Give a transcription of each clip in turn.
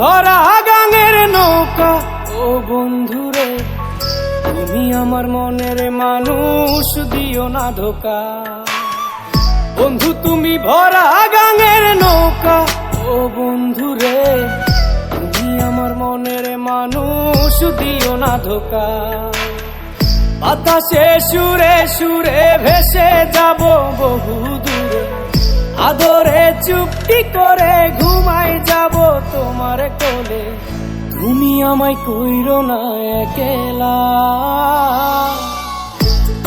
ভরা গাঙের নৌকা ও বন্ধুরে, তুমি আমার মনের মানুষ, দিও না ধোকা। বন্ধু তুমি ভরা গাঙের নৌকা ও বন্ধুরে, তুমি আমার মনের মানুষ, দিও না ধোকা। বাতাসে সুরে সুরে ভেসে যাব বহু দূরে, আদরে চুপটি করে ঘুমাই যাব তোমার কোলে। তুমি আমায় কইরো না একলা,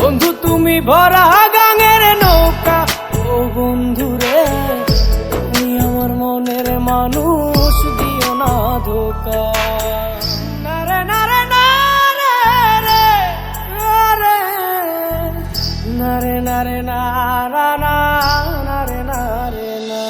বন্ধু তুমি ভরা গাঙের নৌকা ও বন্ধুরে, তুমি আমার মনের মানুষ, দিও না ধোকা। নারে নারে নারে রে রে, নারে নারে নারা না, নারে নারে না।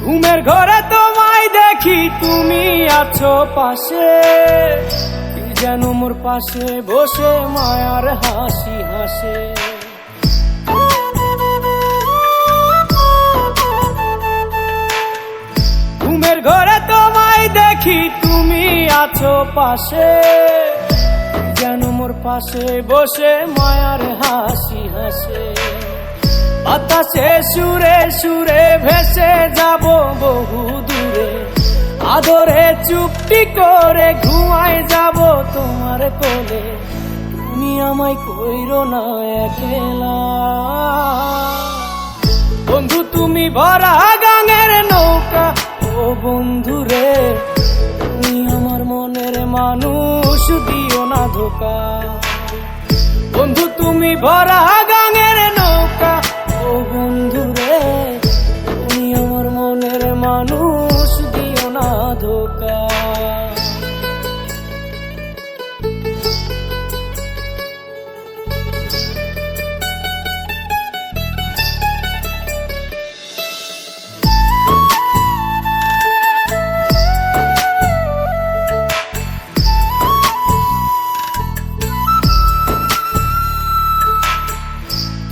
ঘুমের ঘরে তোমায় দেখি, তুমি আছো পাশে, কি যেন মোর পাশে বসে মায়ার হাসি হাসে। ঘুমের ঘরে তোমায় দেখি, তুমি আছো পাশে, কি যেন মোর পাশে বসে মায়ার হাসি হাসে। বাতাসে সুরে সুরে ভেসে যাব বহু দূরে, আদরে চুপটি করে ঘুমাই যাব তোমার কোলে। তুমি আমায় কইরো না একলা, বন্ধু তুমি ভরা গাঙের নৌকা ও বন্ধুরে, তুমি আমার মনের মানুষ, দিও না ধোকা। বন্ধু তুমি ভরা গাঙের নৌকা ও বন্ধুরে, তুমি আমার মনের মানুষ, দিও না ধোকা।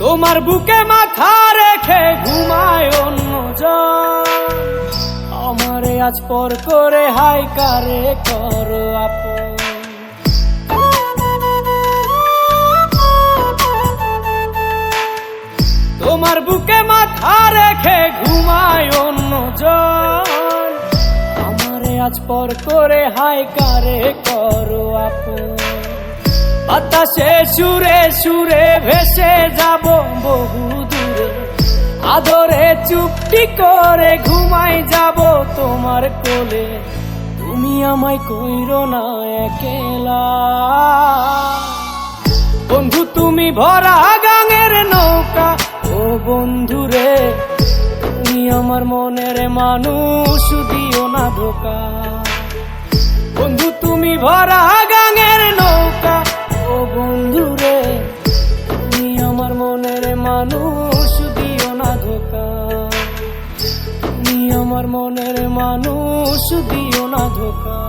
তোমার বুকে মাথা রেখে ঘুমায় অন্যজন, আমারে আজ পর করে হাই কারে করো আপন। তোমার বুকে মাথা রেখে ঘুমায় অন্যজন, আমারে আজ পর করে হাই কারে করো আপন। বাতাসে সুরে সুরে ভেসে যাব বহু দূরে, আদরে চুপটি করে ঘুমাই যাব তোমার কোলে। তুমি আমায় কইরো না একলা, বন্ধু তুমি ভরা গাঙের নৌকা ও বন্ধুরে, তুমি আমার মনের মানুষ, দিও না ধোকা। বন্ধু তুমি ভরা গাঙের নৌকা ও বন্ধুরে, তুমি আমার মনের মানুষ, দিও না ধোকা। তুমি আমার মনের মানুষ, দিও না ধোকা।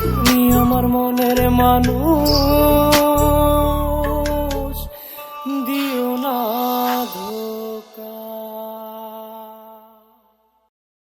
তুমি আমার মনের মানুষ।